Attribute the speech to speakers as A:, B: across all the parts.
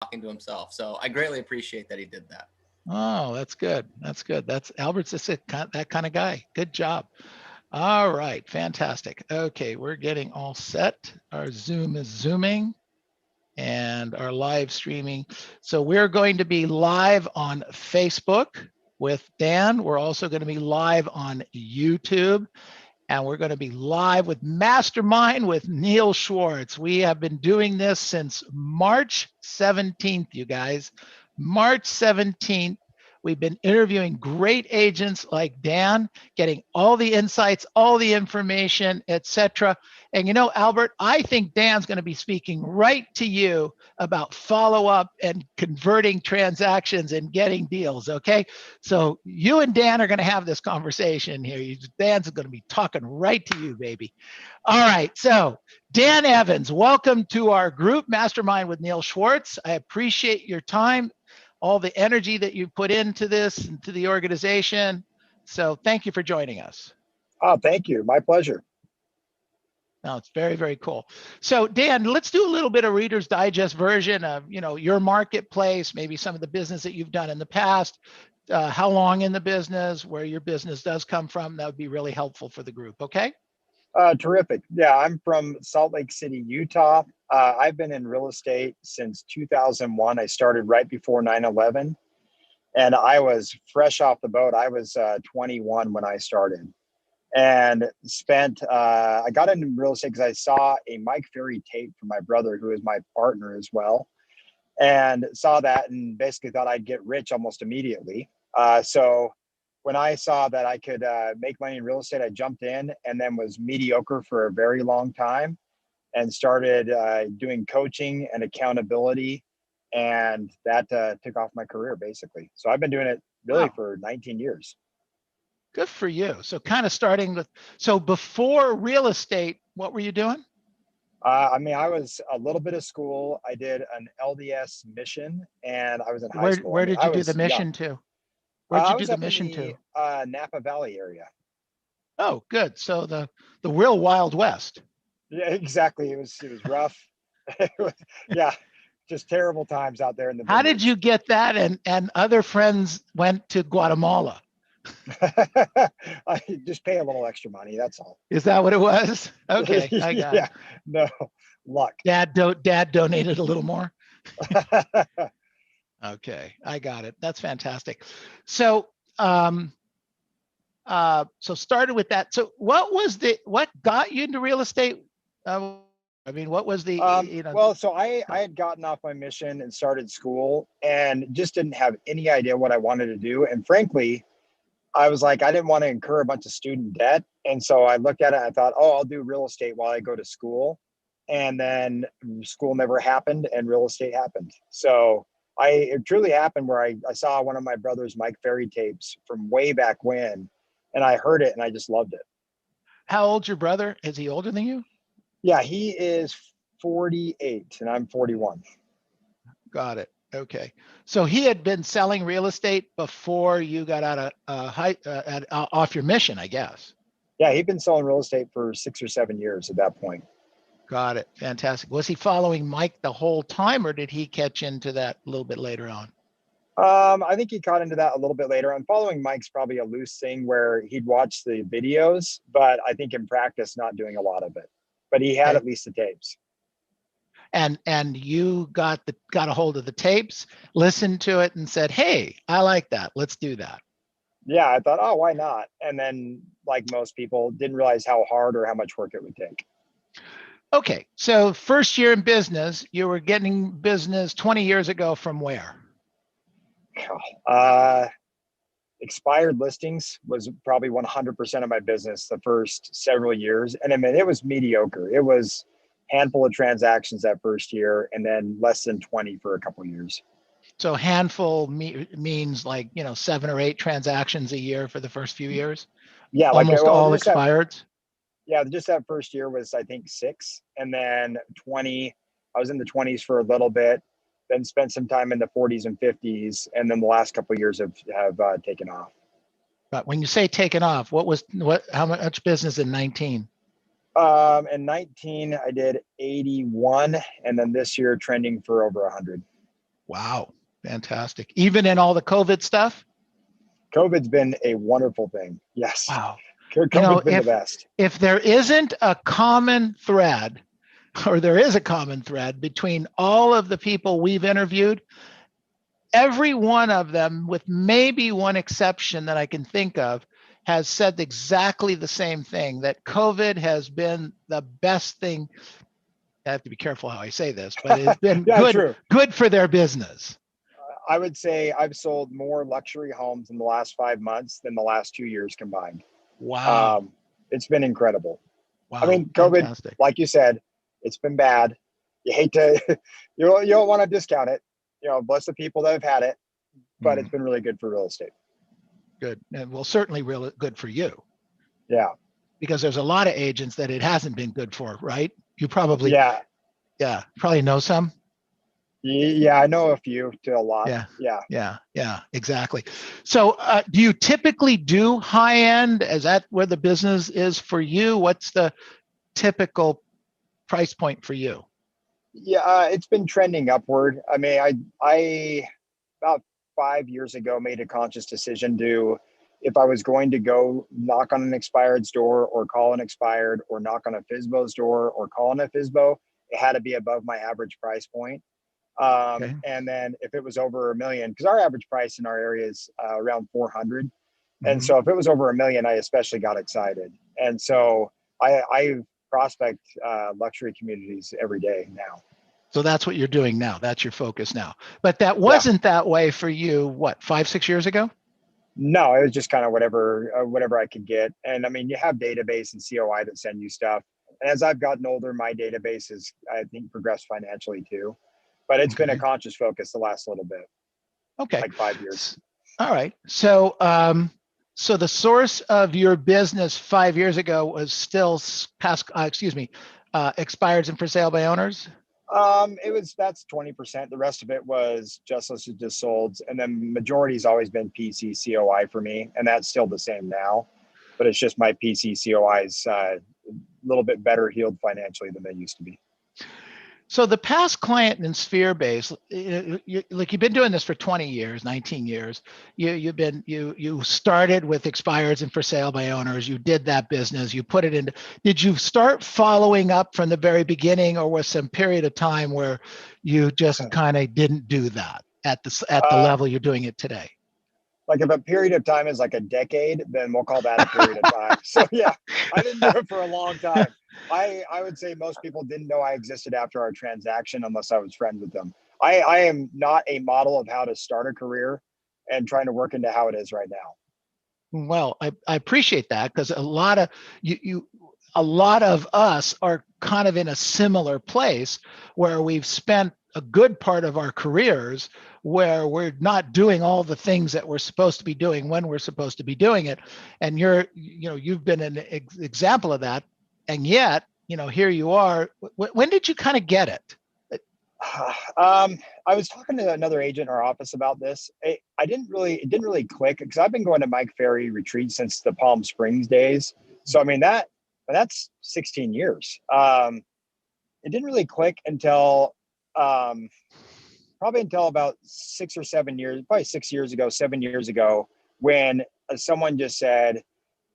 A: talking to himself. So I greatly appreciate that he did that.
B: Oh, that's good. That's good. That's Albert's just that kind of guy. Good job. All right, fantastic. Okay, we're getting all set. Our Zoom is zooming and our live streaming. So we're going to be live on Facebook with Dan. We're also going to be live on YouTube. And we're going to be live with Mastermind with Neil Schwartz. We have been doing this since March 17th, you guys. March 17th. We've been interviewing great agents like Dan, getting all the insights, all the information, etc. And you know, Albert, I think Dan's going to be speaking right to you about follow-up and converting transactions and getting deals, okay? So you and Dan are going to have this conversation here. Dan's going to be talking right to you, baby. All right, so Dan Evans, welcome to our group, Mastermind with Neil Schwartz. I appreciate your time, all the energy that you put into this and to the organization. So thank you for joining us.
C: Oh, thank you. My pleasure.
B: No, it's very, very cool. So Dan, let's do a little bit of Reader's Digest version of, you know, your marketplace, maybe some of the business that you've done in the past, how long in the business, where your business does come from. That would be really helpful for the group. Okay.
C: Terrific. Yeah, I'm from Salt Lake City, Utah. I've been in real estate since 2001. I started right before 9/11, and I was fresh off the boat. I was 21 when I started, and I got into real estate because I saw a Mike Ferry tape from my brother, who is my partner as well, and saw that and basically thought I'd get rich almost immediately. So when I saw that I could make money in real estate, I jumped in and then was mediocre for a very long time and started doing coaching and accountability. And that took off my career basically. So I've been doing it really for 19 years.
B: Good for you. So kind of starting with, so before real estate, what were you doing?
C: I mean, I was a little bit of school. I did an LDS mission and I was in high school.
B: Where did you do the
C: was
B: mission
C: young.
B: to? Where'd you
C: I
B: do
C: was
B: the
C: up in
B: mission
C: the
B: to?
C: Napa Valley area.
B: Oh, good. So the real Wild West.
C: Yeah, exactly. It was rough. Yeah, just terrible times out there in the
B: How did you
C: vineyards.
B: get that? And other friends went to Guatemala.
C: I just pay a little extra money. That's all.
B: Is that what it was? Okay, I got
C: Yeah,
B: it.
C: no luck.
B: Dad donated a little more. Okay, I got it. That's fantastic. So so started with that. So what got you into real estate? I mean, what was the,
C: Well, so I had gotten off my mission and started school and just didn't have any idea what I wanted to do. And frankly, I was like, I didn't want to incur a bunch of student debt. And so I looked at it and I thought, oh, I'll do real estate while I go to school. And then school never happened and real estate happened. So it truly happened where I saw one of my brother's Mike Ferry tapes from way back when, and I heard it and I just loved it.
B: How old's your brother? Is he older than you?
C: Yeah, he is 48 and I'm 41.
B: Got it. Okay. So he had been selling real estate before you got out of off your mission, I guess.
C: Yeah, he'd been selling real estate for 6 or 7 years at that point.
B: Got it. Fantastic. Was he following Mike the whole time, or did he catch into that a little bit later on?
C: I think he caught into that a little bit later on. Following Mike's probably a loose thing where he'd watch the videos, but I think in practice, not doing a lot of it. But he had
B: Okay.
C: at least the tapes.
B: And you got a hold of the tapes, listened to it, and said, "Hey, I like that. Let's do that."
C: Yeah, I thought, oh, why not? And then, like most people, didn't realize how hard or how much work it would take.
B: Okay, so first year in business, you were getting business 20 years ago from where?
C: Expired listings was probably 100% of my business the first several years. And I mean, it was mediocre. It was a handful of transactions that first year and then less than 20 for a couple of years.
B: So handful means like, 7 or 8 transactions a year for the first few years?
C: Yeah.
B: Almost all expired?
C: Yeah, just that first year was, I think, 6. And then 20, I was in the 20s for a little bit, then spent some time in the 40s and 50s. And then the last couple of years have taken off.
B: But when you say taken off, how much business in 19?
C: In 19, I did 81. And then this year trending for over 100.
B: Wow. Fantastic. Even in all the COVID stuff?
C: COVID's been a wonderful thing. Yes.
B: Wow.
C: COVID's been the best.
B: If there isn't a common thread, or there is a common thread between all of the people we've interviewed, every one of them, with maybe one exception that I can think of, has said exactly the same thing, that COVID has been the best thing. I have to be careful how I say this, but it's been
C: Yeah, true.
B: good for their business.
C: I would say I've sold more luxury homes in the last 5 months than the last 2 years combined.
B: Wow.
C: It's been incredible.
B: Wow.
C: I mean, COVID,
B: Fantastic.
C: like you said, it's been bad. You hate to, you don't want to discount it. Bless the people that have had it, but it's been really good for real estate.
B: Good. And well, certainly really good for you.
C: Yeah.
B: Because there's a lot of agents that it hasn't been good for, right? You probably,
C: Yeah.
B: Probably know some.
C: Yeah, I know a few to a lot.
B: Yeah, exactly. So do you typically do high end? Is that where the business is for you? What's the typical price point for you?
C: Yeah, it's been trending upward. I mean, I about 5 years ago made a conscious decision to, if I was going to go knock on an expired's door or call an expired or knock on a FSBO's door or call on a FSBO, it had to be above my average price point.
B: Okay.
C: And then if it was over $1 million, because our average price in our area is around 400. And so if it was over $1 million, I especially got excited. And so I prospect luxury communities every day now.
B: So that's what you're doing now. That's your focus now. But that wasn't that way for you, what, 5-6 years ago?
C: No, it was just kind of whatever I could get. And I mean, you have database and COI that send you stuff. And as I've gotten older, my database has, I think, progressed financially too. But it's been a conscious focus the last little bit.
B: Okay.
C: Like 5 years.
B: All right. So so the source of your business 5 years ago was still expireds and for sale by owners?
C: That's 20%. The rest of it was just listed, just sold. And then majority's always been PC COI for me. And that's still the same now. But it's just my PC COI's a little bit better healed financially than they used to be.
B: So the past client and sphere base, like you've been doing this for 20 years, 19 years. You started with expireds and for sale by owners. You did that business. You put it into. Did you start following up from the very beginning, or was some period of time where you just kind of didn't do that at the level you're doing it today?
C: Like if a period of time is like a decade, then we'll call that a period of time. So yeah, I didn't do it for a long time. I would say most people didn't know I existed after our transaction unless I was friends with them. I am not a model of how to start a career and trying to work into how it is right now.
B: Well, I appreciate that, because a lot of us are kind of in a similar place where we've spent a good part of our careers where we're not doing all the things that we're supposed to be doing when we're supposed to be doing it. And you've been an example of that. And yet, here you are. When did you kind of get it?
C: I was talking to another agent in our office about this. It didn't really click, because I've been going to Mike Ferry retreat since the Palm Springs days. So I mean that's 16 years. It didn't really click until probably until about 6 or 7 years, probably 6 years ago, 7 years ago, when someone just said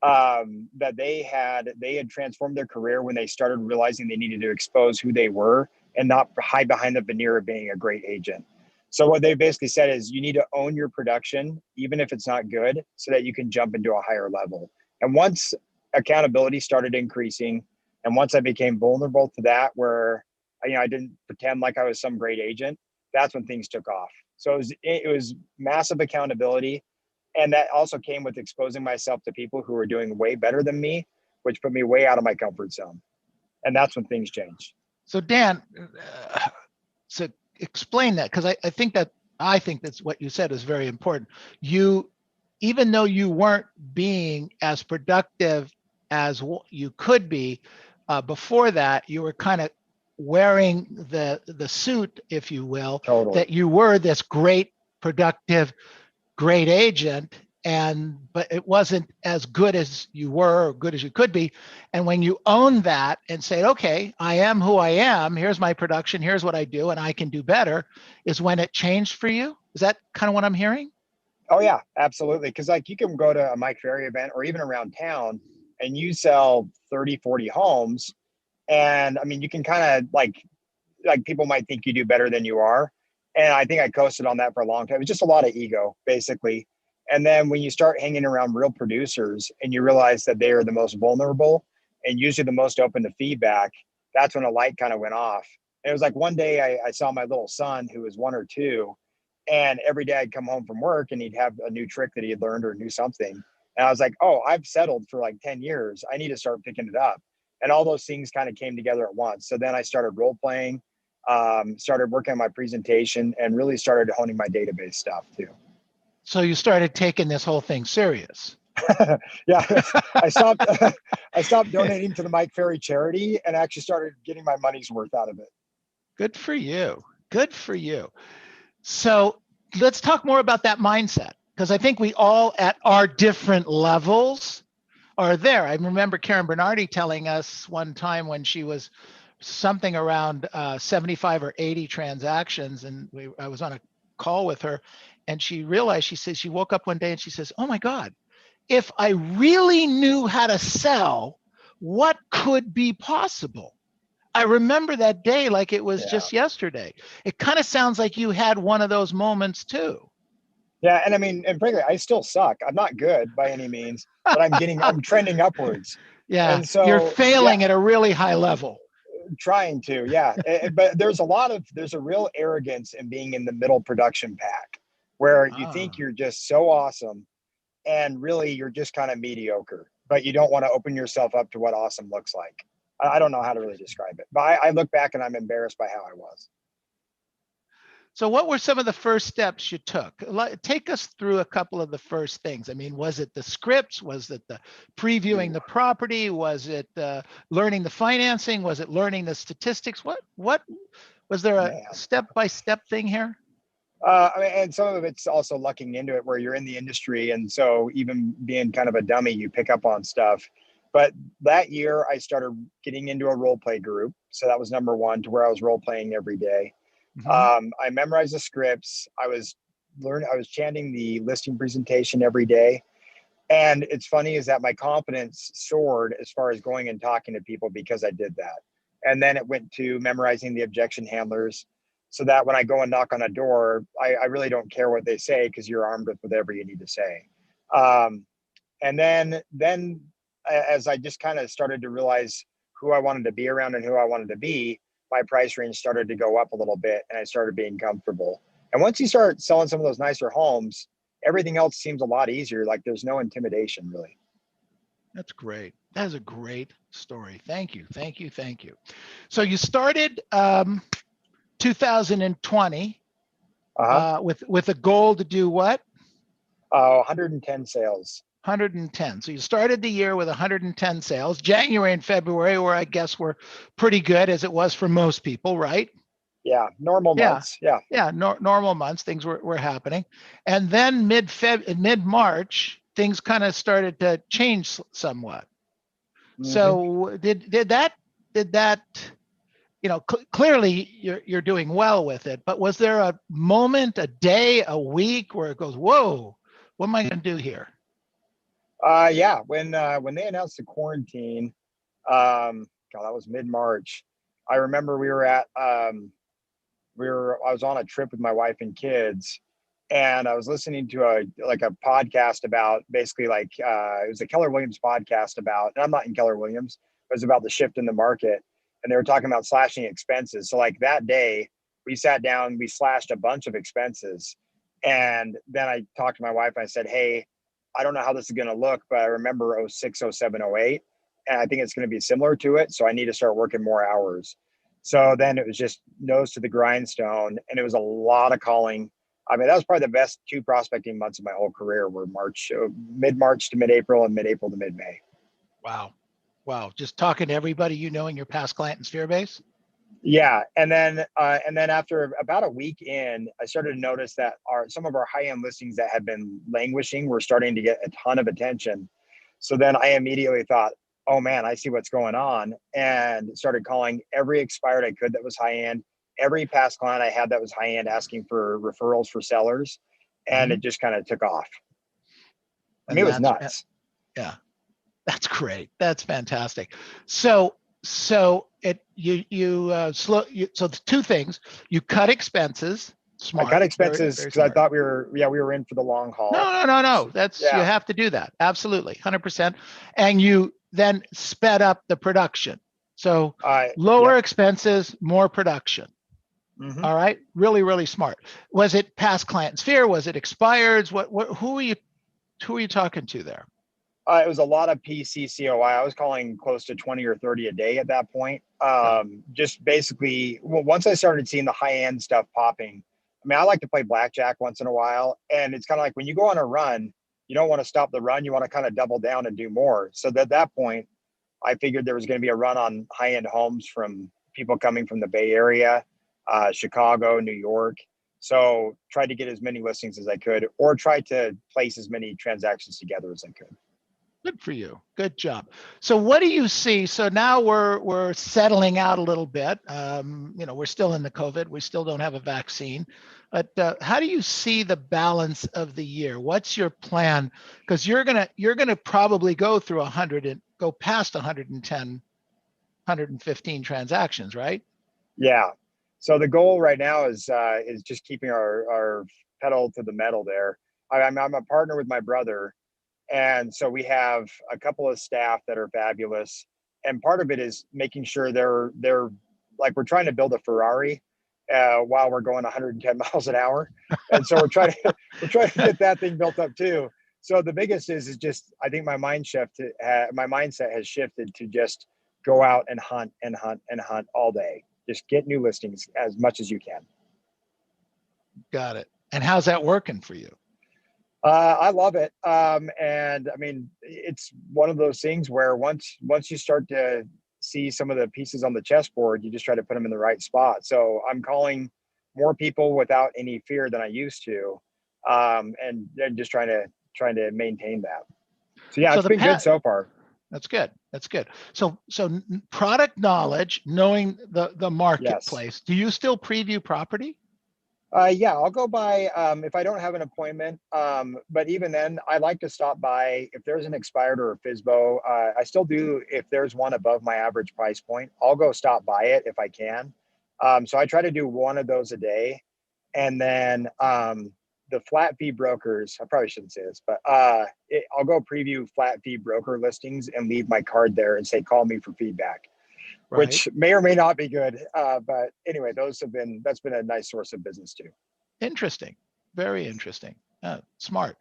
C: that they had transformed their career when they started realizing they needed to expose who they were and not hide behind the veneer of being a great agent. So what they basically said is you need to own your production, even if it's not good, so that you can jump into a higher level. And once accountability started increasing, and once I became vulnerable to that, where I didn't pretend like I was some great agent, that's when things took off. So it was massive accountability. And that also came with exposing myself to people who were doing way better than me, which put me way out of my comfort zone. And that's when things changed.
B: So Dan, so explain that, because I think that's what you said is very important. Even though you weren't being as productive as you could be before that, you were kind of wearing the suit, if you will,
C: Totally.
B: that you were this great, productive, great agent. but it wasn't as good as you were or good as you could be. And when you own that and say, okay, I am who I am, here's my production, here's what I do, and I can do better, is when it changed for you. Is that kind of what I'm hearing?
C: Oh yeah, absolutely. Because like you can go to a Mike Ferry event or even around town and you sell 30, 40 homes. And I mean, you can kind of like people might think you do better than you are. And I think I coasted on that for a long time. It's just a lot of ego, basically. And then when you start hanging around real producers and you realize that they are the most vulnerable and usually the most open to feedback, that's when a light kind of went off. And it was like one day I saw my little son who was 1 or 2, and every day I'd come home from work and he'd have a new trick that he had learned or knew something. And I was like, oh, I've settled for like 10 years. I need to start picking it up. And all those things kind of came together at once. So then I started role playing, started working on my presentation, and really started honing my database stuff too.
B: So you started taking this whole thing serious.
C: Yeah, I stopped. I stopped donating to the Mike Ferry charity and actually started getting my money's worth out of it.
B: Good for you. Good for you. So let's talk more about that mindset, because I think we all at our different levels are there. I remember Karen Bernardi telling us one time when she was something around 75 or 80 transactions, and I was on a call with her, and she realized, she says, she woke up one day and she says, oh my God, if I really knew how to sell, what could be possible? I remember that day like it was just yesterday. It kind of sounds like you had one of those moments too.
C: Yeah, and I mean, and frankly, I still suck. I'm not good by any means, but I'm trending upwards.
B: Yeah,
C: And so,
B: you're failing at a really high level.
C: trying to, yeah. But there's a real arrogance in being in the middle production pack, where you think you're just so awesome, and really you're just kind of mediocre. But you don't want to open yourself up to what awesome looks like. I don't know how to really describe it, but I look back and I'm embarrassed by how I was.
B: So what were some of the first steps you took? Take us through a couple of the first things. I mean, was it the scripts? Was it the previewing the property? Was it learning the financing? Was it learning the statistics? What was there a step-by-step thing here?
C: I mean, and some of it's also lucking into it where you're in the industry. And so even being kind of a dummy, you pick up on stuff. But that year I started getting into a role play group. So that was number one, to where I was role playing every day. I memorized the scripts. I was chanting the listing presentation every day. And it's funny is that my confidence soared as far as going and talking to people because I did that. And then it went to memorizing the objection handlers, so that when I go and knock on a door, I really don't care what they say because you're armed with whatever you need to say. And then as I just kind of started to realize who I wanted to be around and who I wanted to be, my price range started to go up a little bit and I started being comfortable. And once you start selling some of those nicer homes, everything else seems a lot easier. Like there's no intimidation really.
B: That's great. That is a great story. Thank you. Thank you. Thank you. So you started 2020 with a goal to do what?
C: 110 sales.
B: 110. So you started the year with 110 sales. January and February were, I guess, were pretty good, as it was for most people, right?
C: Yeah, normal months. Yeah,
B: normal months. Things were happening, and then mid-March, things kind of started to change somewhat. Mm-hmm. So did that? Clearly you're doing well with it, but was there a moment, a day, a week where it goes, whoa, what am I going to do here?
C: Yeah, when they announced the quarantine, God, that was mid-March. I remember I was on a trip with my wife and kids, and I was listening to a podcast about basically it was a Keller Williams podcast about, and I'm not in Keller Williams, it was about the shift in the market, and they were talking about slashing expenses. So like that day, we sat down, we slashed a bunch of expenses, and then I talked to my wife and I said, hey, I don't know how this is going to look, but I remember 06, 07, 08, and I think it's going to be similar to it. So I need to start working more hours. So then it was just nose to the grindstone, and it was a lot of calling. I mean, that was probably the best 2 prospecting months of my whole career, were mid-March to mid-April and mid-April to mid-May.
B: Wow. Just talking to everybody in your past client and sphere base?
C: Yeah, and then after about a week in, I started to notice that some of our high end listings that had been languishing were starting to get a ton of attention. So then I immediately thought, oh man, I see what's going on, and started calling every expired I could that was high end, every past client I had that was high end, asking for referrals for sellers, and it just kind of took off. I mean,
B: And
C: it was nuts.
B: yeah, that's great. That's fantastic. So so so the two things, you cut expenses,
C: I cut
B: smart, very,
C: expenses
B: very
C: because I
B: smart.
C: thought we were in for the long haul.
B: No. That's, you
C: Yeah,
B: have to do that. Absolutely. 100%. And you then sped up the production. So lower
C: yep.
B: expenses, more production.
C: Mm-hmm.
B: All right. Really, really smart. Was it past client sphere? Was it expireds? Who are you talking to there?
C: It was a lot of PCCOI. I was calling close to 20 or 30 a day at that point. Just basically, well, once I started seeing the high end stuff popping, I mean, I like to play blackjack once in a while. And it's kind of like when you go on a run, you don't want to stop the run. You want to kind of double down and do more. So at that point, I figured there was going to be a run on high end homes from people coming from the Bay Area, Chicago, New York. So tried to get as many listings as I could, or tried to place as many transactions together as I could.
B: Good for you. Good job. So what do you see? So now we're settling out a little bit. We're still in the COVID. We still don't have a vaccine. But how do you see the balance of the year? What's your plan? Because you're gonna probably go through 100 and go past 110, 115 transactions, right?
C: Yeah. So the goal right now is just keeping our pedal to the metal there. I'm a partner with my brother, and so we have a couple of staff that are fabulous. And part of it is making sure they're like, we're trying to build a Ferrari while we're going 110 miles an hour, and so we're trying to get that thing built up too. So the biggest is just, I think my mindset has shifted to just go out and hunt and hunt and hunt all day. Just get new listings as much as you can.
B: Got it. And how's that working for you?
C: I love it. And I mean, it's one of those things where once you start to see some of the pieces on the chessboard, you just try to put them in the right spot. So I'm calling more people without any fear than I used to, and just trying to maintain that. So yeah,
B: So
C: it's been good so far.
B: That's good. That's good. So product knowledge, knowing the
C: Yes.
B: marketplace. Do you still preview property?
C: Yeah, I'll go by if I don't have an appointment. But even then, I like to stop by if there's an expired or a FISBO. I still do if there's one above my average price point. I'll go stop by it if I can. So I try to do one of those a day, and then the flat fee brokers. I probably shouldn't say this, but I'll go preview flat fee broker listings and leave my card there and say, "Call me for feedback."
B: Right.
C: Which may or may not be good. But anyway, that's been a nice source of business too.
B: Interesting. Very interesting. Smart.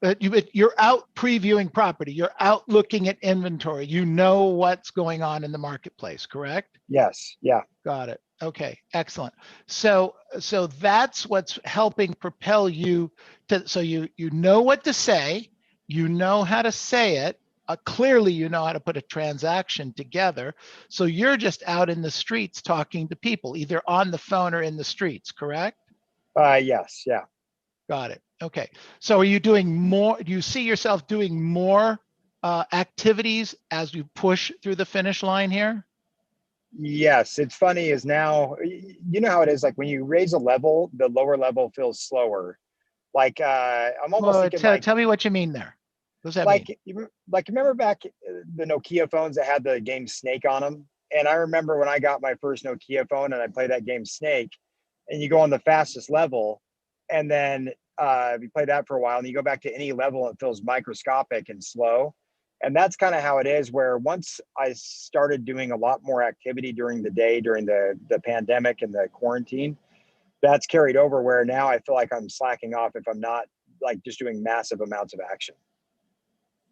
B: But you're out previewing property. You're out looking at inventory. You know what's going on in the marketplace, correct?
C: Yes. Yeah.
B: Got it. Okay. Excellent. So that's what's helping propel you to, so you know what to say, you know how to say it. Clearly, you know how to put a transaction together. So you're just out in the streets talking to people, either on the phone or in the streets, correct?
C: Yes. Yeah.
B: Got it. Okay. So are you doing more? Do you see yourself doing more activities as you push through the finish line here?
C: Yes. It's funny is now, you know how it is, like when you raise a level, the lower level feels slower. Like I'm almost
B: Well,
C: thinking
B: tell me what you mean there. What does that mean?
C: like remember back the Nokia phones that had the game Snake on them? And I remember when I got my first Nokia phone and I played that game Snake, and you go on the fastest level, and then you play that for a while, and you go back to any level, it feels microscopic and slow. And that's kind of how it is, where once I started doing a lot more activity during the day, during the pandemic and the quarantine, that's carried over, where now I feel like I'm slacking off if I'm not like just doing massive amounts of action.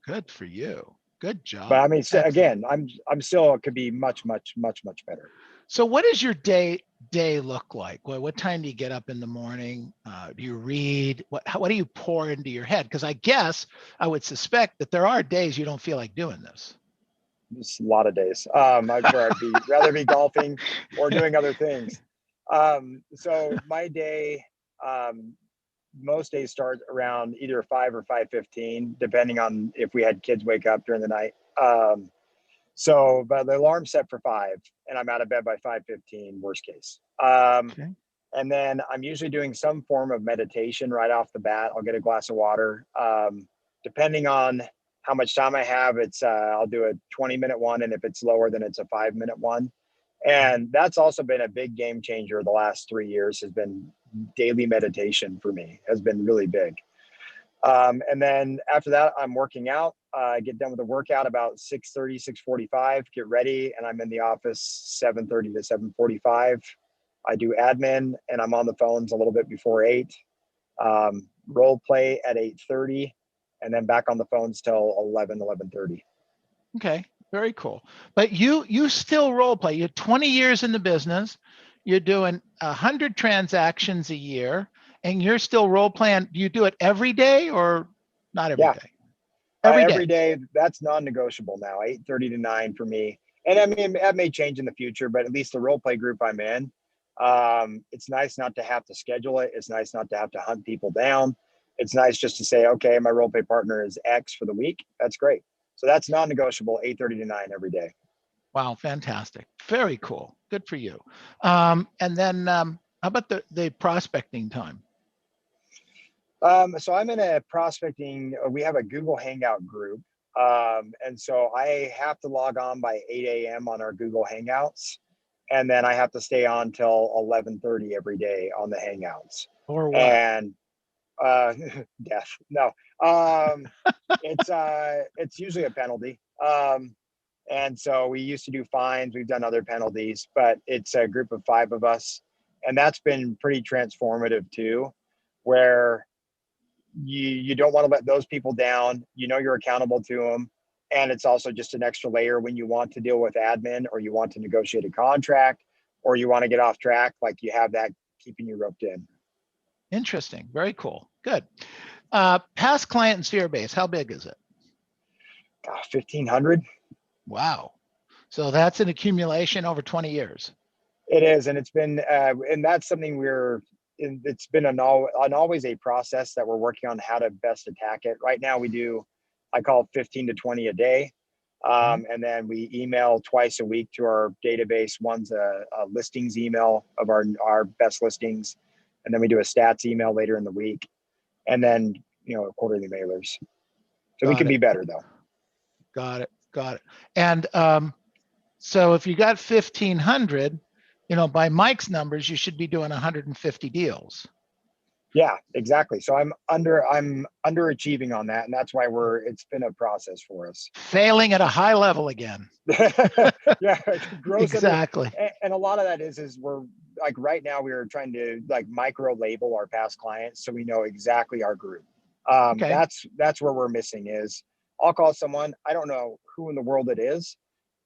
B: Good for you. Good
C: But I
B: job.
C: mean,
B: Excellent.
C: again, I'm still, it could be much better.
B: So what does your day look like? What time do you get up in the morning? Do you read? What do you pour into your head? Because I guess I would suspect that there are days you don't feel like doing this.
C: just a lot of days. Where I'd be rather be golfing or doing other things. So my day, most days start around either 5 or 5:15, depending on if we had kids wake up during the night. But the alarm's set for 5, and I'm out of bed by 5:15, worst case.
B: Okay.
C: And then I'm usually doing some form of meditation right off the bat. I'll get a glass of water. Depending on how much time I have, I'll do a 20-minute one, and if it's lower, then it's a 5-minute one. And that's also been a big game changer the last 3 years. Has been daily meditation for me, has been really big. And then after that, I'm working out. I get done with the workout about 6:30, 6:45, get ready, and I'm in the office 7:30 to 7:45. I do admin, and I'm on the phones a little bit before 8. Role play at 8:30, and then back on the phones till 11, 11:30.
B: Okay, very cool. But you still role play. You're 20 years in the business. You're doing 100 transactions a year, and you're still role playing. Do you do it every day or not every
C: Yeah,
B: day? Every
C: every
B: day.
C: day. That's non-negotiable now. 8:30 to 9 for me. And I mean, that may change in the future, but at least the role play group I'm in, it's nice not to have to schedule it. It's nice not to have to hunt people down. It's nice just to say, okay, my role play partner is X for the week. That's great. So that's non-negotiable, 8:30 to 9 every day.
B: Wow, fantastic. Very cool. Good for you. And then how about the prospecting time?
C: So I'm in a prospecting, we have a Google Hangout group. And so I have to log on by 8 a.m. on our Google Hangouts. And then I have to stay on till 11:30 every day on the Hangouts.
B: Or what?
C: And death. No. It's usually a penalty. And so we used to do fines. We've done other penalties, but it's a group of 5 of us. And that's been pretty transformative too, where you don't want to let those people down. You know, you're accountable to them. And it's also just an extra layer when you want to deal with admin, or you want to negotiate a contract, or you want to get off track, like you have that keeping you roped in.
B: Interesting. Very cool. Good. Past client and sphere base, how big is it?
C: 1,500.
B: Wow. So that's an accumulation over 20 years.
C: It is. And it's been, and that's something it's been always a process that we're working on how to best attack it. Right now I call 15 to 20 a day. And then we email twice a week to our database. One's a listings email of our best listings. And then we do a stats email later in the week. And then, quarterly mailers. So we can be better though.
B: Got it. And so if you got 1,500, by Mike's numbers, you should be doing 150 deals.
C: Yeah, exactly. So I'm underachieving on that, and that's why it's been a process for us.
B: Failing at a high level again.
C: Yeah,
B: exactly.
C: And a lot of that is we're like right now we are trying to like micro label our past clients so we know exactly our group.
B: Okay.
C: That's where we're missing is I'll call someone, I don't know who in the world it is,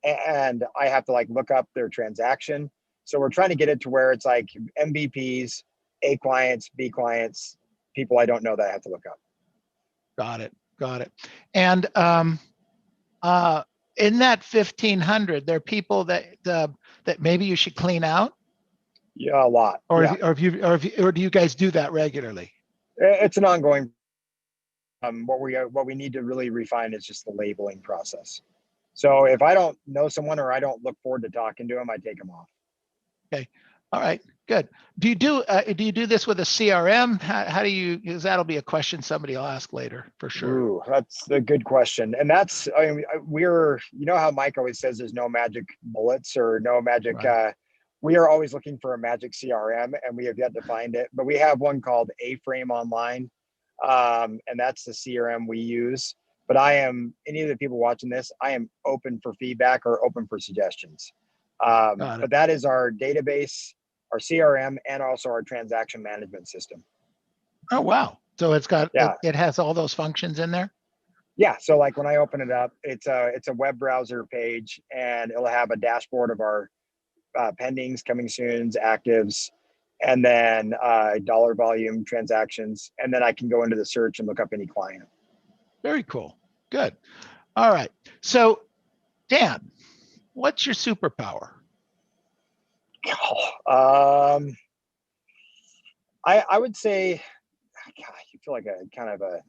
C: and I have to like look up their transaction. So we're trying to get it to where it's like MVPs, A clients, B clients, people I don't know that I have to look up.
B: Got it. And in that 1,500, there are people that maybe you should clean out.
C: Yeah, a lot.
B: Or
C: yeah.
B: or do you guys do that regularly?
C: It's an ongoing. What we need to really refine is just the labeling process. So if I don't know someone or I don't look forward to talking to them, I take them off.
B: Okay. All right. Good. Do you do this with a CRM? How do you? Because that'll be a question somebody will ask later for sure.
C: Ooh, that's a good question. And that's, how Mike always says there's no magic bullets or no magic.
B: Right.
C: We are always looking for a magic CRM, and we have yet to find it. But we have one called A-Frame Online, and that's the CRM we use. But any of the people watching this, I am open for feedback or open for suggestions. But that is our database, our CRM, and also our transaction management system.
B: Oh, wow. So it has all those functions in there?
C: Yeah. So like when I open it up, it's a web browser page, and it'll have a dashboard of our pendings, coming soons, actives, and then dollar volume transactions. And then I can go into the search and look up any client.
B: Very cool. Good. All right. So Dan, what's your superpower?
C: I would say, God, you feel like a kind of a.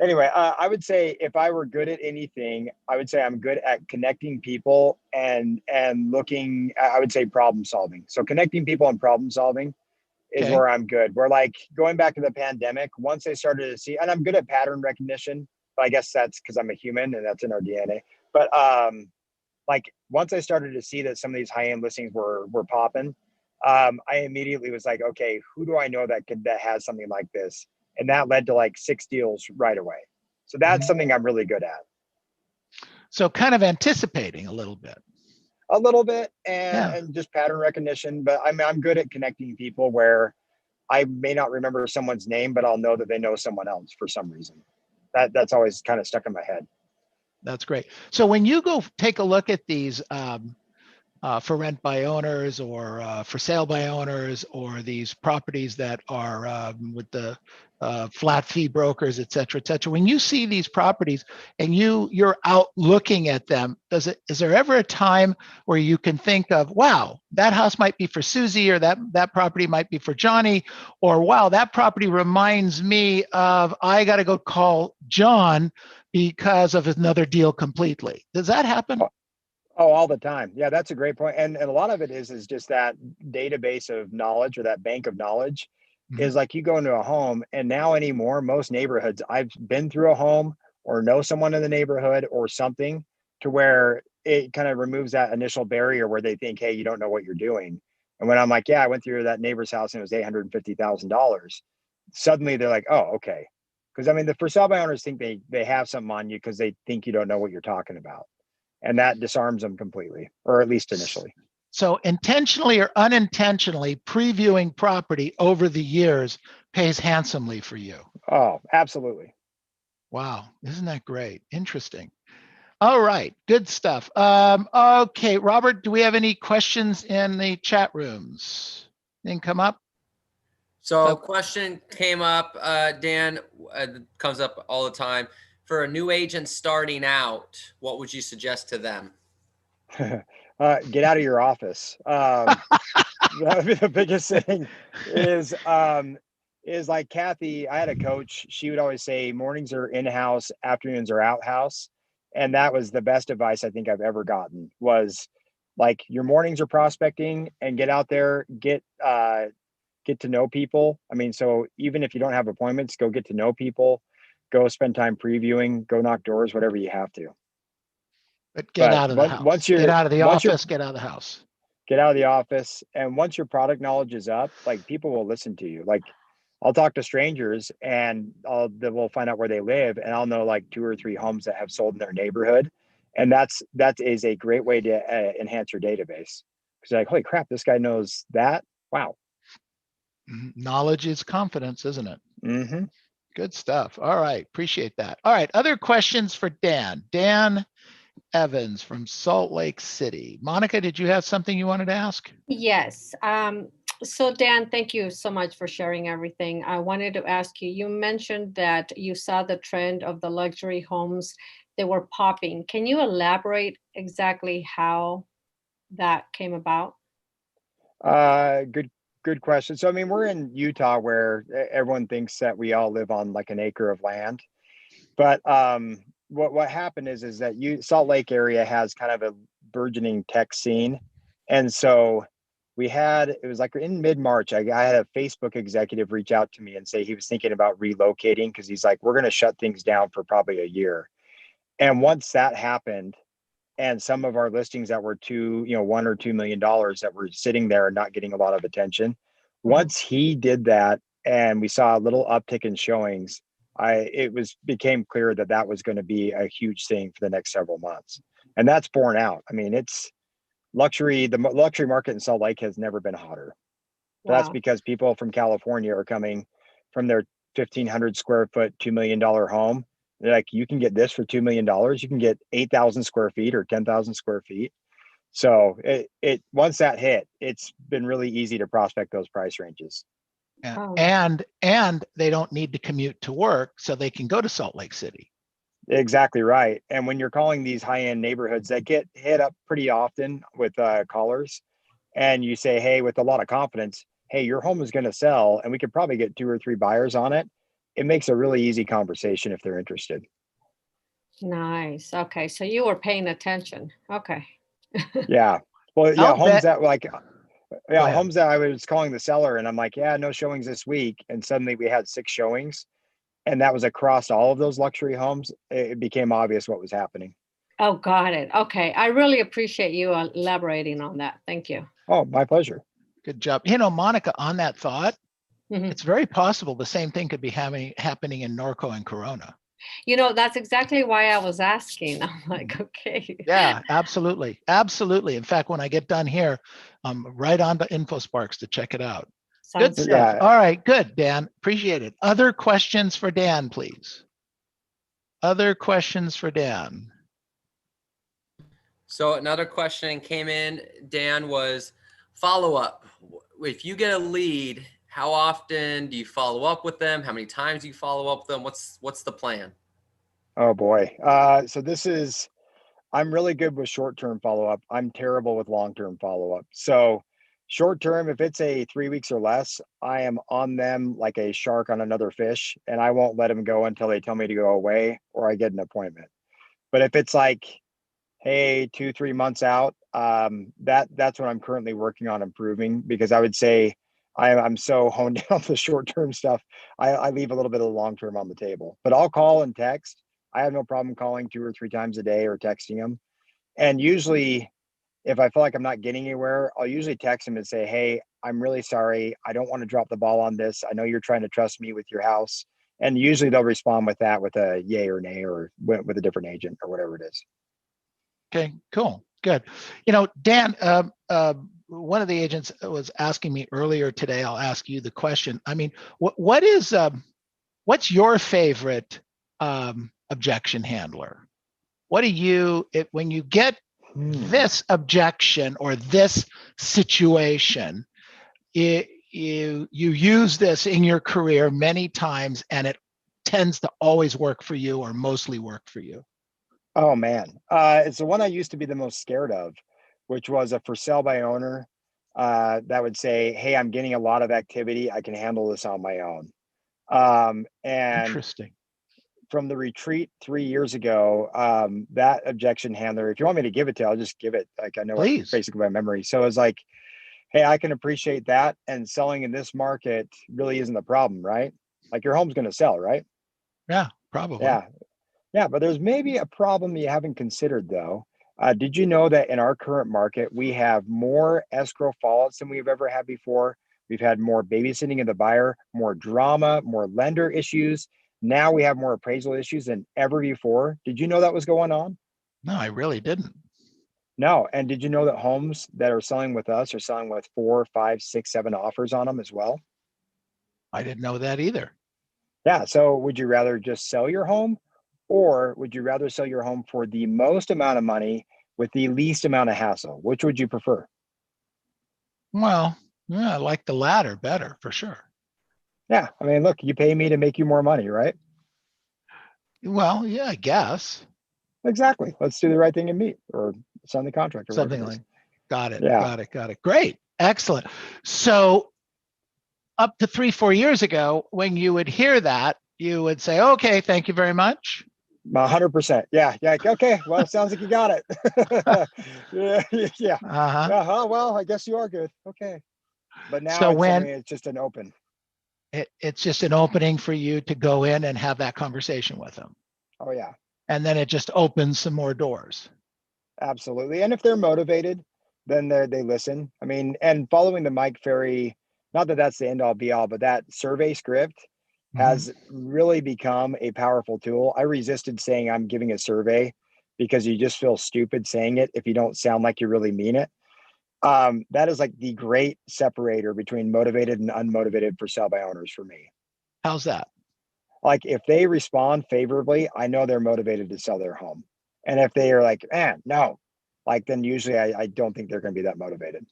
C: Anyway, I would say if I were good at anything, I would say I'm good at connecting people and looking. I would say problem solving. So connecting people and problem solving is
B: Okay.
C: where I'm good. We're like going back to the pandemic. Once I started to see, and I'm good at pattern recognition, but I guess that's because I'm a human and that's in our DNA. But like once I started to see that some of these high end listings were popping, I immediately was like, okay, who do I know that has something like this? And that led to like 6 deals right away. So that's something I'm really good at.
B: So kind of anticipating a little bit.
C: A little bit
B: Yeah.
C: and just pattern recognition, but I'm good at connecting people where I may not remember someone's name, but I'll know that they know someone else for some reason. That's always kind of stuck in my head.
B: That's great. So when you go take a look at these for rent by owners or for sale by owners, or these properties that are with the flat fee brokers, et cetera, et cetera. When you see these properties and you're out looking at them, is there ever a time where you can think of, wow, that house might be for Susie, or that property might be for Johnny, or wow, that property reminds me of, I got to go call John because of another deal completely. Does that happen?
C: Oh, all the time. Yeah, that's a great point. And a lot of it is just that database of knowledge, or that bank of knowledge.
B: Mhm.
C: Is like you go into a home, and now anymore, most neighborhoods, I've been through a home or know someone in the neighborhood or something, to where it kind of removes that initial barrier where they think, hey, you don't know what you're doing. And when I'm like, yeah, I went through that neighbor's house and it was $850,000, suddenly they're like, oh, okay. Because I mean, the for sale by owners think they have something on you because they think you don't know what you're talking about, and that disarms them completely, or at least initially.
B: So intentionally or unintentionally, previewing property over the years pays handsomely for you.
C: Oh, absolutely.
B: Wow, isn't that great? Interesting. All right, good stuff. Okay, Robert, do we have any questions in the chat rooms? Anything come up?
A: So
B: Oh,
A: question came up, Dan, comes up all the time. For a new agent starting out, what would you suggest to them?
C: Get out of your office. That would be the biggest thing. Is like Kathy. I had a coach. She would always say mornings are in house, afternoons are out house, and that was the best advice I think I've ever gotten. Was like your mornings are prospecting, and get out there, get to know people. I mean, so even if you don't have appointments, go get to know people, go spend time previewing, go knock doors, whatever you have to.
B: but get
C: But
B: out of the house.
C: once
B: Get
C: you're
B: out of the
C: once you're
B: office, get out of the house.
C: get out of the office, and once your product knowledge is up, like people will listen to you. Like I'll talk to strangers and we'll find out where they live, and I'll know like 2 or 3 homes that have sold in their neighborhood. And that is a great way to enhance your database, because like, holy crap, this guy knows that. Wow.
B: Knowledge is confidence, isn't it?
C: Mm-hmm.
B: Good stuff. All right, appreciate that. All right, other questions for Dan? Dan Evans from Salt Lake City. Monica, did you have something you wanted to ask?
D: Yes. So Dan, thank you so much for sharing everything. I wanted to ask you, you mentioned that you saw the trend of the luxury homes that were popping. Can you elaborate exactly how that came about?
C: Good question. So I mean, we're in Utah, where everyone thinks that we all live on like an acre of land. But what happened is that Salt Lake area has kind of a burgeoning tech scene, and so it was like in mid-March. I had a Facebook executive reach out to me and say he was thinking about relocating, because he's like, we're going to shut things down for probably a year. And once that happened, and some of our listings that were $1 or $2 million that were sitting there and not getting a lot of attention,
D: Mhm.
C: once he did that, and we saw a little uptick in showings, became clear that that was going to be a huge thing for the next several months. And that's borne out. I mean, it's the luxury market in Salt Lake has never been hotter. That's
D: Wow.
C: because people from California are coming from their 1,500 square foot, $2 million home. They're like, you can get this for $2 million. You can get 8,000 square feet or 10,000 square feet. So it once that hit, it's been really easy to prospect those price ranges.
B: Yeah.
D: Oh,
B: And they don't need to commute to work, so they can go to Salt Lake City.
C: Exactly right. And when you're calling these high-end neighborhoods that get hit up pretty often with callers, and you say, hey, with a lot of confidence, hey, your home is going to sell and we could probably get 2 or 3 buyers on it, it makes a really easy conversation if they're interested.
D: Nice. Okay. So you were paying attention. Okay.
C: Yeah. Well, yeah,
B: I'll
C: homes
B: bet.
C: that like,
B: Go
C: yeah,
B: ahead.
C: homes that I was calling the seller and I'm like, yeah, no showings this week. And suddenly we had 6 showings, and that was across all of those luxury homes. It became obvious what was happening.
D: Oh, got it. Okay. I really appreciate you elaborating on that. Thank you.
C: Oh, my pleasure.
B: Good job. Monica, on that thought,
D: Mhm.
B: it's very possible the same thing could be happening in Norco and Corona.
D: That's exactly why I was asking. I'm like, okay.
B: Yeah, absolutely. Absolutely. In fact, when I get done here, I'm right on to InfoSparks to check it out. Good
D: Sounds good.
B: stuff.
C: Yeah.
B: All right, good, Dan. Appreciate it. Other questions for Dan, please? Other questions for Dan?
A: So another question came in, Dan, was follow up. If you get a lead, how often do you follow up with them? How many times do you follow up with them? What's the plan?
C: Oh boy. So I'm really good with short-term follow-up. I'm terrible with long-term follow-up. So short-term, if it's a 3 weeks or less, I am on them like a shark on another fish, and I won't let them go until they tell me to go away or I get an appointment. But if it's like, hey, 2, 3 months out, that's what I'm currently working on improving, because I would say I'm so honed down the short-term stuff. I leave a little bit of the long-term on the table, but I'll call and text. I have no problem calling 2 or 3 times a day or texting them. And usually, if I feel like I'm not getting anywhere, I'll usually text them and say, hey, I'm really sorry. I don't want to drop the ball on this. I know you're trying to trust me with your house. And usually they'll respond with that, with a yay or nay, or with a different agent or whatever it is.
B: Okay, cool, good. Dan, one of the agents was asking me earlier today. I'll ask you the question. I mean, what's your favorite objection handler? What do you, when you get this objection or this situation, you use this in your career many times, and it tends to always work for you or mostly work for you?
C: Oh man, it's the one I used to be the most scared of, which was a for sale by owner that would say, "Hey, I'm getting a lot of activity. I can handle this on my own." And
B: Interesting.
C: from the retreat 3 years ago, that objection handler, if you want me to give it to you, I'll just give it. Like, I know it
B: Please.
C: basically by memory. So it's like, "Hey, I can appreciate that, and selling in this market really isn't the problem, right? Like, your home's going to sell, right?
B: Yeah, probably.
C: Yeah, yeah, but there's maybe a problem you haven't considered, though. Did you know that in our current market, we have more escrow fallouts than we've ever had before? We've had more babysitting of the buyer, more drama, more lender issues. Now we have more appraisal issues than ever before. Did you know that was going on?
B: No, I really didn't.
C: No. And did you know that homes that are selling with us are selling with 4, 5, 6, 7 offers on them as well?
B: I didn't know that either.
C: Yeah. So would you rather just sell your home, or would you rather sell your home for the most amount of money with the least amount of hassle? Which would you prefer?
B: Well, yeah, I like the latter better for sure.
C: Yeah. I mean, look, you pay me to make you more money, right?
B: Well, yeah, I guess.
C: Exactly. Let's do the right thing and meet, or sign the contract, or whatever
B: Something
C: it is.
B: like, got it,
C: Yeah.
B: got it, got it. Great, excellent. So up to 3, 4 years ago, when you would hear that, you would say, okay, thank you very much.
C: 100%. Yeah. Yeah. Okay. Well, sounds like you got it. Yeah. Yeah.
B: Uh-huh.
C: Uh-huh. Well, I guess you are good. Okay. But now
B: So
C: it's, I
B: when
C: mean, it's just an open.
B: it's just an opening for you to go in and have that conversation with them.
C: Oh, yeah.
B: And then it just opens some more doors.
C: Absolutely. And if they're motivated, then they listen. I mean, and following the Mike Ferry, not that that's the end all be all, but that survey script
B: Mhm.
C: has really become a powerful tool. I resisted saying I'm giving a survey because you just feel stupid saying it if you don't sound like you really mean it. That is like the great separator between motivated and unmotivated for sale by owners for me.
B: How's that?
C: Like, if they respond favorably, I know they're motivated to sell their home. And if they are like, no, like, then usually I don't think they're going to be that motivated.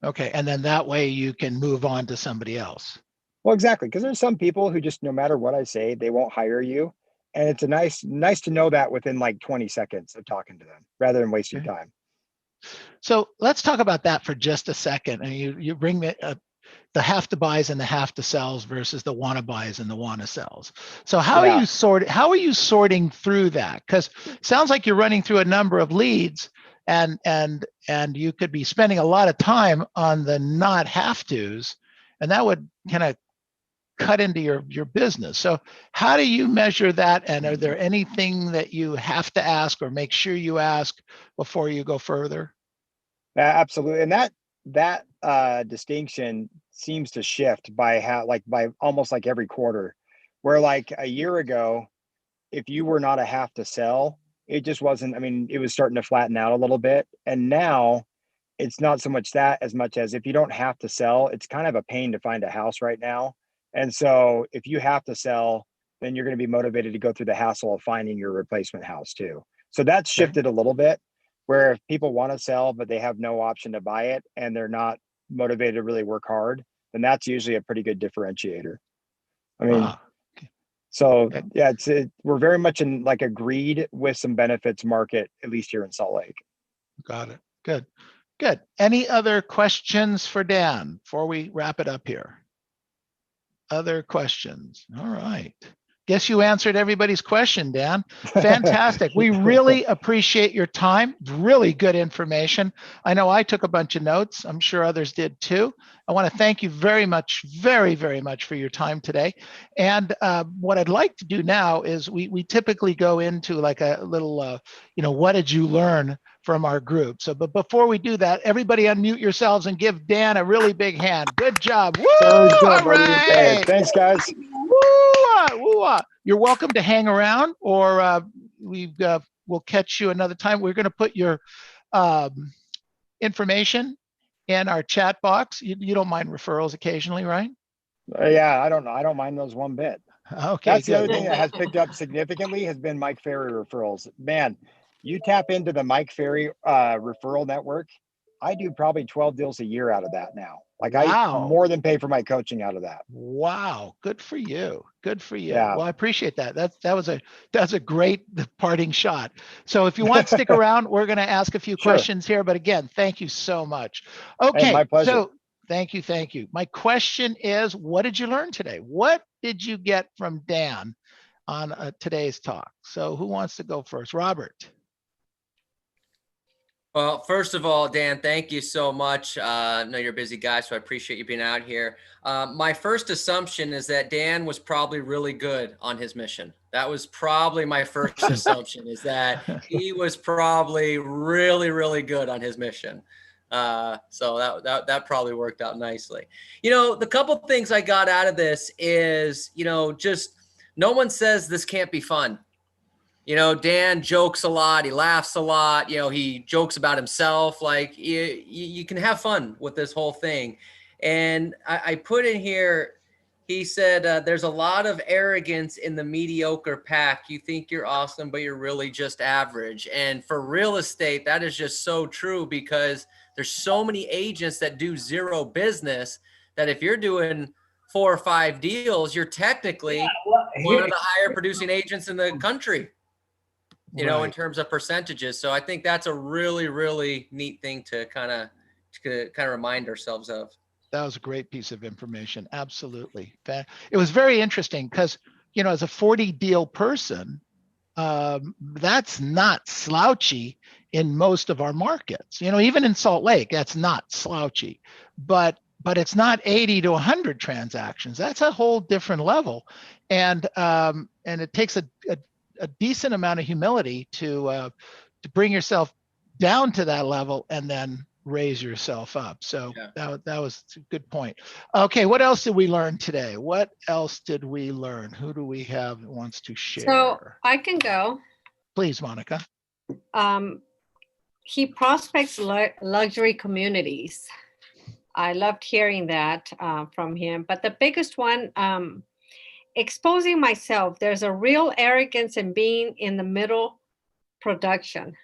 B: Okay. And then that way you can move on to somebody else.
C: Well, exactly. Because there's some people who just, no matter what I say, they won't hire you. And it's nice to know that within like 20 seconds of talking to them rather than wasting
B: Okay.
C: time.
B: So let's talk about that for just a second. And you bring the have to buys and the have to sells versus the want to buys and the want to sells. So how
C: Yeah.
B: are you sorting through that? Because sounds like you're running through a number of leads, and you could be spending a lot of time on the not have tos, and that would kind of cut into your business. So how do you measure that? And are there anything that you have to ask or make sure you ask before you go further?
C: Absolutely. And that distinction seems to shift by almost like every quarter, where like a year ago, if you were not a have to sell, it just wasn't, I mean, it was starting to flatten out a little bit. And now it's not so much that as much as if you don't have to sell, it's kind of a pain to find a house right now. And so if you have to sell, then you're going to be motivated to go through the hassle of finding your replacement house too. So that's
B: Okay.
C: shifted a little bit, where if people want to sell, but they have no option to buy it and they're not motivated to really work hard, then that's usually a pretty good differentiator. I mean,
B: Wow.
C: so
B: Okay.
C: yeah, we're very much in like a greed with some benefits market, at least here in Salt Lake.
B: Got it. Good. Good. Any other questions for Dan before we wrap it up here? Other questions? All right. Guess you answered everybody's question, Dan. Fantastic. We really appreciate your time. Really good information. I know I took a bunch of notes. I'm sure others did too. I want to thank you very much, very, very much for your time today. And what I'd like to do now is we typically go into like a little, what did you learn from our group? So, but before we do that, everybody unmute yourselves and give Dan a really big hand. Good job. Woo! All right.
C: Hey, thanks, guys.
B: Woo-ah, woo-ah. You're welcome to hang around, or we'll catch you another time. We're going to put your information in our chat box. You don't mind referrals occasionally, right?
C: Yeah, I don't know. I don't mind those one bit.
B: Okay,
C: That's the other
B: good.
C: thing that has picked up significantly has been Mike Ferry referrals. Man, you tap into the Mike Ferry referral network. I do probably 12 deals a year out of that now. Like I
B: Wow.
C: more than pay for my coaching out of that.
B: Wow. Good for you. Good for you.
C: Yeah.
B: Well, I appreciate that. That's a great parting shot. So if you want to stick around, we're going to ask a few
C: Sure.
B: questions here. But again, thank you so much.
C: Hey,
B: Okay.
C: my pleasure.
B: So thank you. Thank you. My question is, what did you learn today? What did you get from Dan on today's talk? So who wants to go first? Robert.
A: Well, first of all, Dan, thank you so much. I know you're a busy guy, so I appreciate you being out here. My first assumption is that Dan was probably really good on his mission. That was probably my first assumption, is that he was probably really, really good on his mission. So that probably worked out nicely. The couple of things I got out of this is, just no one says this can't be fun. Dan jokes a lot. He laughs a lot. He jokes about himself. Like you can have fun with this whole thing. And I put in here, he said, there's a lot of arrogance in the mediocre pack. You think you're awesome, but you're really just average. And for real estate, that is just so true, because there's so many agents that do zero business that if you're doing 4 or 5 deals, you're technically one of the higher producing agents in the country. In terms of percentages. So I think that's a really, really neat thing to kind of remind ourselves of.
B: That was a great piece of information. Absolutely. It was very interesting because, as a 40 deal person, that's not slouchy in most of our markets. Even in Salt Lake, that's not slouchy, but it's not 80 to 100 transactions. That's a whole different level. And it takes a decent amount of humility to bring yourself down to that level and then raise yourself up. So yeah. that was a good point. Okay, what else did we learn today? What else did we learn? Who do we have that wants to share?
D: So I can go.
B: Please, Monica.
D: He prospects luxury communities. I loved hearing that from him. But the biggest one, exposing myself. There's a real arrogance in being in the middle production.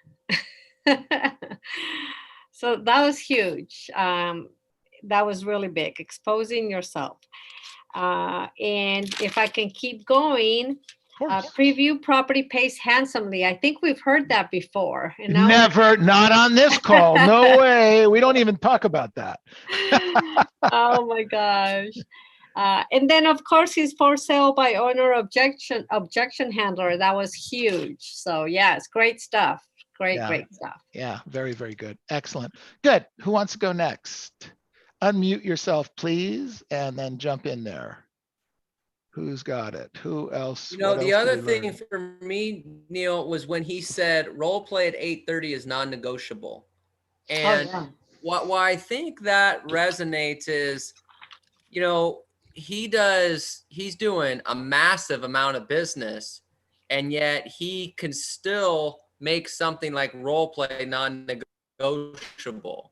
D: So that was huge. That was really big, exposing yourself. And if I can keep going,
B: course.
D: Preview property pays handsomely. I think we've heard that before. And now
B: Never, not on this call. No way. We don't even talk about that.
D: oh my gosh. And then of course his for sale by owner objection handler. That was huge. So yes, great stuff. Great stuff.
B: Yeah, very, very good. Excellent. Good. Who wants to go next? Unmute yourself, please, and then jump in there. Who's got it? Who else?
A: You know,
B: What
A: the
B: else
A: other
B: did we
A: thing
B: learn?
A: for me, Neil, was when he said role play at 8:30 is non-negotiable. And
D: yeah.
A: why I think that resonates is, you know, he's doing a massive amount of business, and yet he can still make something like role play non-negotiable.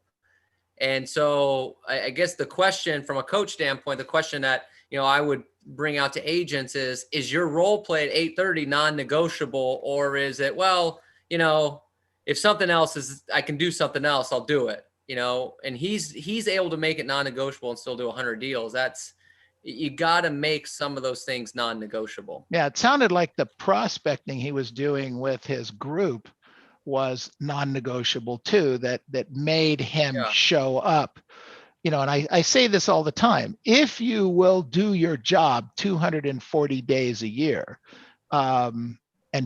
A: And so I guess the question from a coach standpoint, the question that, you know, I would bring out to agents is your role play at 8:30 non-negotiable, or is it, well, you know, if something else is, I can do something else, I'll do it, you know, and he's able to make it non-negotiable and still do 100 deals. That's, you got to make some of those things non-negotiable.
B: Yeah, it sounded like the prospecting he was doing with his group was non-negotiable too, that made him show up. You know, and I say this all the time, if you will do your job 240 days a year, and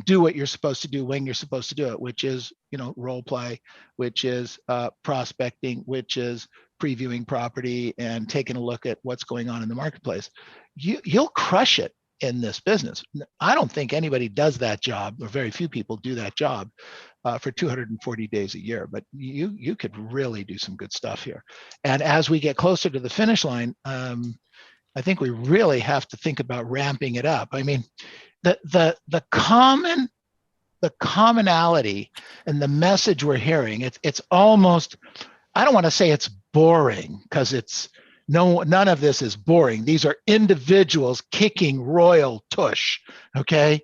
B: do what you're supposed to do when you're supposed to do it, which is, you know, role play, which is prospecting, which is previewing property and taking a look at what's going on in the marketplace, you'll crush it in this business. I don't think anybody does that job, or very few people do that job for 240 days a year, but you could really do some good stuff here. And as we get closer to the finish line, I think we really have to think about ramping it up. I mean, the commonality and the message we're hearing, it's almost, I don't want to say it's boring, because it's none of this is boring. These are individuals kicking royal tush, okay?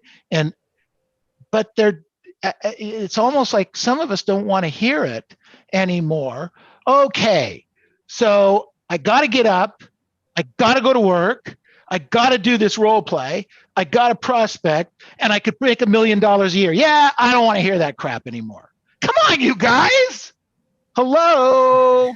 B: But it's almost like some of us don't want to hear it anymore. Okay, so I got to get up, I got to go to work, I got to do this role play, I got to prospect, and I could make $1 million a year. Yeah, I don't want to hear that crap anymore. Come on, you guys. Hello.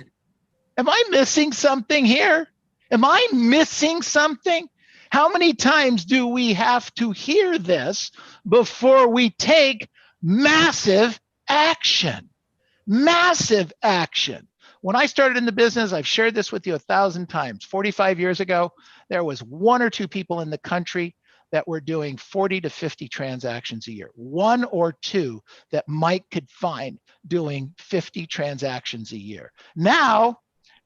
B: Am I missing something here? Am I missing something? How many times do we have to hear this before we take massive action? Massive action. When I started in the business, I've shared this with you 1,000 times. 45 years ago, there was 1 or 2 people in the country that were doing 40 to 50 transactions a year. 1 or 2 that Mike could find doing 50 transactions a year. Now,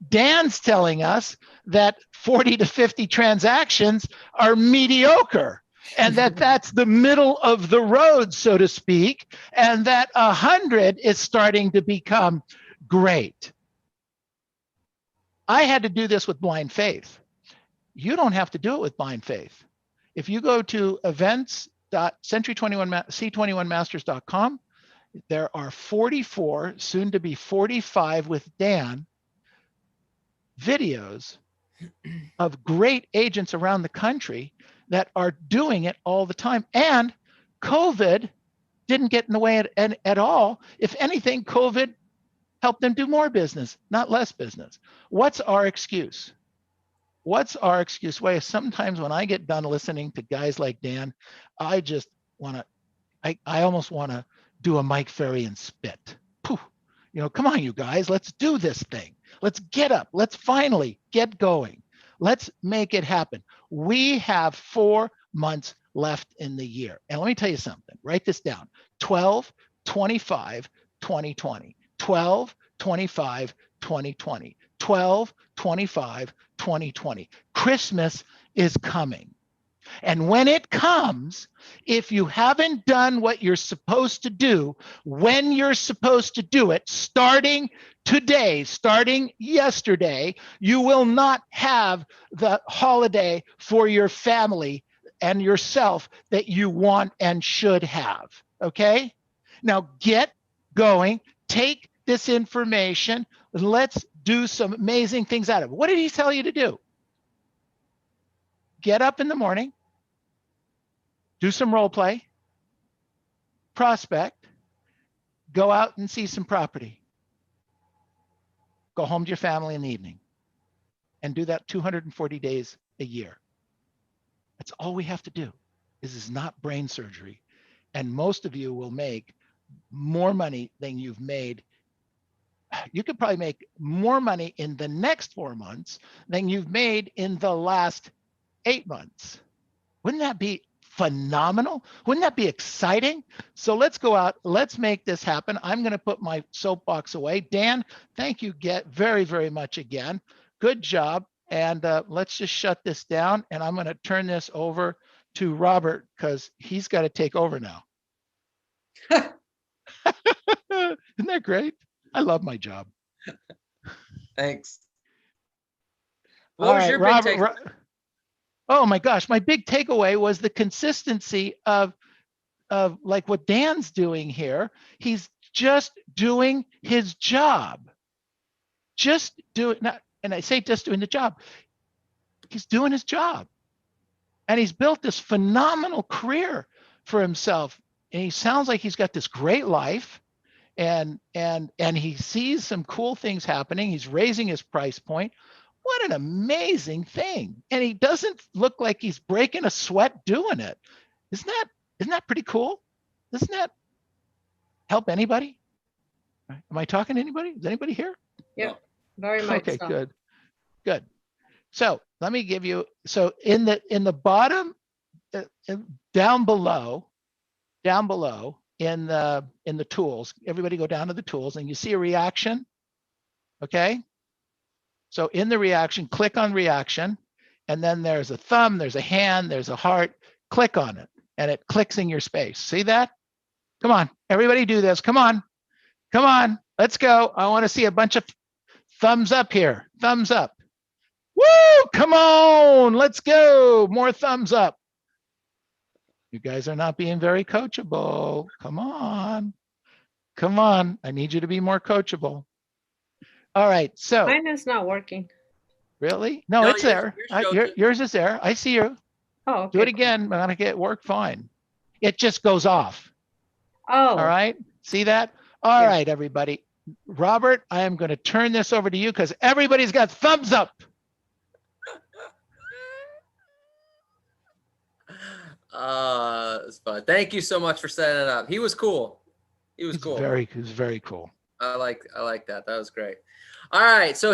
B: Dan's telling us that 40 to 50 transactions are mediocre, and that's the middle of the road, so to speak, and that 100 is starting to become great. I had to do this with blind faith. You don't have to do it with blind faith. If you go to events.century21c21masters.com, there are 44, soon to be 45 with Dan, videos of great agents around the country that are doing it all the time. And COVID didn't get in the way at all. If anything, COVID helped them do more business, not less business. What's our excuse? What's our excuse? Well, sometimes when I get done listening to guys like Dan, I just want to, I almost want to do a Mike Ferry and spit. Poof. You know, come on, you guys, let's do this thing. Let's get up. Let's finally get going. Let's make it happen. We have 4 months left in the year. And let me tell you something. Write this down. 12, 25, 2020. 12, 25, 2020. 12, 25, 2020. Christmas is coming. And when it comes, if you haven't done what you're supposed to do, when you're supposed to do it, starting today, starting yesterday, you will not have the holiday for your family and yourself that you want and should have. Okay? Now get going, take this information, and let's do some amazing things out of it. What did he tell you to do? Get up in the morning, do some role play, prospect, go out and see some property, go home to your family in the evening, and do that 240 days a year. That's all we have to do. This is not brain surgery. And most of you will make more money than you've made. You could probably make more money in the next 4 months than you've made in the last 8 months. Wouldn't that be phenomenal? Wouldn't that be exciting? So let's go out. Let's make this happen. I'm going to put my soapbox away. Dan, thank you very, very much again. Good job. And let's just shut this down. And I'm going to turn this over to Robert because he's got to take over now. Isn't that great? I love my job.
A: Thanks.
B: All
A: What was
B: right,
A: your
B: Robert,
A: big take?
B: oh my gosh, my big takeaway was the consistency of like what Dan's doing here. He's just doing his job. Just doing, and I say just doing the job. He's doing his job. And he's built this phenomenal career for himself. And he sounds like he's got this great life. And he sees some cool things happening. He's raising his price point. What an amazing thing. And he doesn't look like he's breaking a sweat doing it. Isn't that pretty cool? Doesn't that help anybody? Am I talking to anybody? Is anybody here?
D: Yeah, very much.
B: Okay,
D: so.
B: good. So let me give you, so in the bottom, down below in the tools, everybody go down to the tools and you see a reaction. Okay. So in the reaction, click on reaction, and then there's a thumb, there's a hand, there's a heart, click on it, and it clicks in your space. See that? Come on, everybody do this. Come on, let's go. I want to see a bunch of thumbs up here. Thumbs up. Woo, come on, let's go. More thumbs up. You guys are not being very coachable. Come on. I need you to be more coachable. All right, so.
D: Mine is not working.
B: Really? No, it's there. Yours is there. I see you.
D: Oh, okay.
B: Do it again. I'm gonna get work fine. It just goes off.
D: Oh.
B: All right. See that? All right, everybody. Robert, I am going to turn this over to you because everybody's got thumbs up.
A: It's fun. Thank you so much for setting it up. He was cool. He was cool.
B: He was very cool.
A: I like that. That was great. All right. So